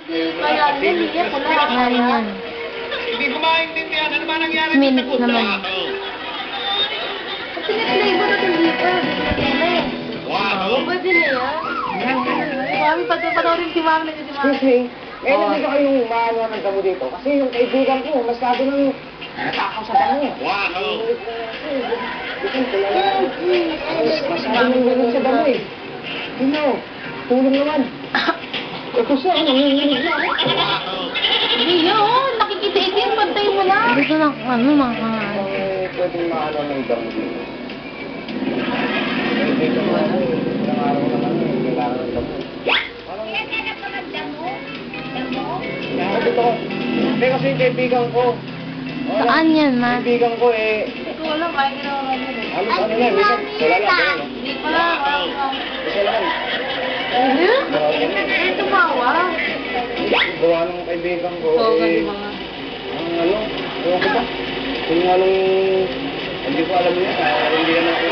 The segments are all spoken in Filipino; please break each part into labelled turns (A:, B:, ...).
A: Kaya yan, yan, pula.
B: Yan, yan.
C: Hindi ko maintindihan ano ba nangyari
B: Minutes
C: sa
B: naman.
A: Kasi nag-labor natin dito.
C: Wow.
A: Pwede na yan. Mami, panoorin si Mami na si Mami.
D: Excuse me, hindi ko kayong maano ng damo dito. Kasi yung kaibigan ko, masyado nang natakaw sa damo.
C: Wow.
D: Masyado nang ganun sa damo eh. Tulong naman. Ito siya, nanginginig na ako.
A: Hindi yun, nakikita-itin, pantay mo lang.
B: Dito na, ano, mga...
D: Pwedeng maano ng damo dito. Hindi ko maano eh. Ilang araw naman eh. Kailangan ng damo. Sabi ko, hindi kasi yung kaibigan ko.
B: Saan yan, ma?
D: Kaibigan ko eh.
A: Hindi ko alam, ay ginawa mo rin.
D: Halos ano na, minsan wala lang.
A: Hindi ko alam.
D: Isa lang.
A: Ano? Ano tumawa?
D: Gawa ng kaibigan ko
A: Oo,
D: eh.
A: mga...
D: Ang ano, ewan ko ba? Kung anong, hindi ko alam yun. Hindi yan ako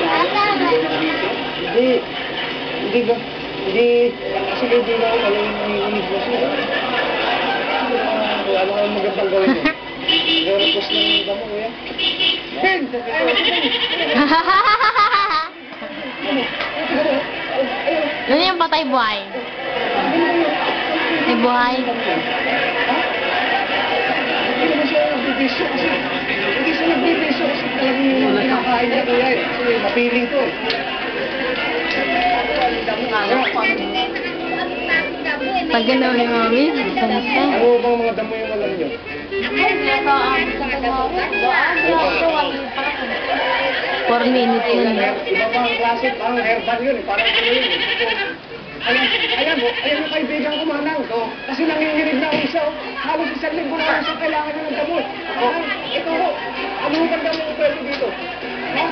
D: hindi ba? Hindi, kasi kaibigan ko alam yung nanginginig mo siya. Ano kayong magandang gawin mo? Garapos ng damo ko yan. Ben!
B: Ano yung patay buhay? Patay buhay?
D: Hindi naman siya nagbibisyo kasi hindi siya nagbibisyo kasi talagang yung kinakain niya kuya eh. Kasi mapiling to eh.
B: Pag ganaw ni mami, sasanta.
D: Ano bang mga damo yung alam niyo?
B: 4 minutes yun.
D: Iba pa ang klase, parang herbal yun eh. Parang ano yun eh. Ayan yung kaibigan ko manang. Kasi nanginginig na ako isa. Halos isang linggo na ako siya kailangan ng damo eh. Ito ho, ano bang damo ko pwede dito? Ha?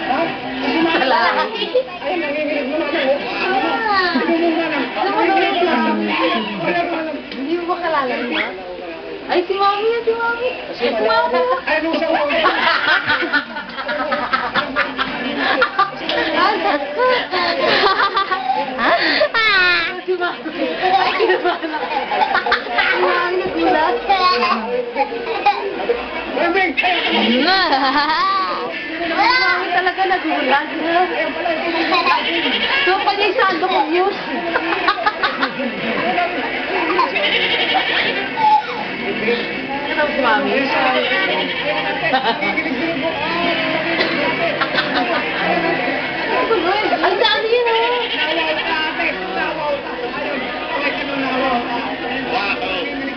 D: Ha? Kasi manang. Ayan, nanginginig na manang. Ito mo manang. Nanginginig na. Wala manang.
A: Hindi mo ba kalala niya? Ay, si Mami yan, si Mami.
D: Kasi manang. Ayan yung isang mami.
A: Si Mami. Ay, kinabahan ako. Si Mami nagulat.
D: Beng!
A: Si Mami talaga nagulat. So, pag yung sando ko yun. Ano si Mami? Ay, saan yun oh?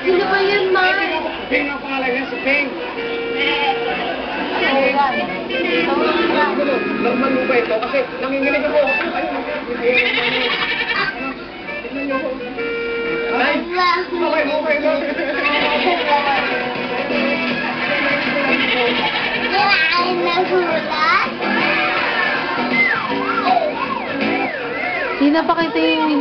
A: Sino ba yun, Ma?
D: Beng ang pangalan niya, si Beng. Normal mo ba ito? Kasi nanginginig ako. Tignan niyo ako. Ay, okay.
B: Hindi na pakita yung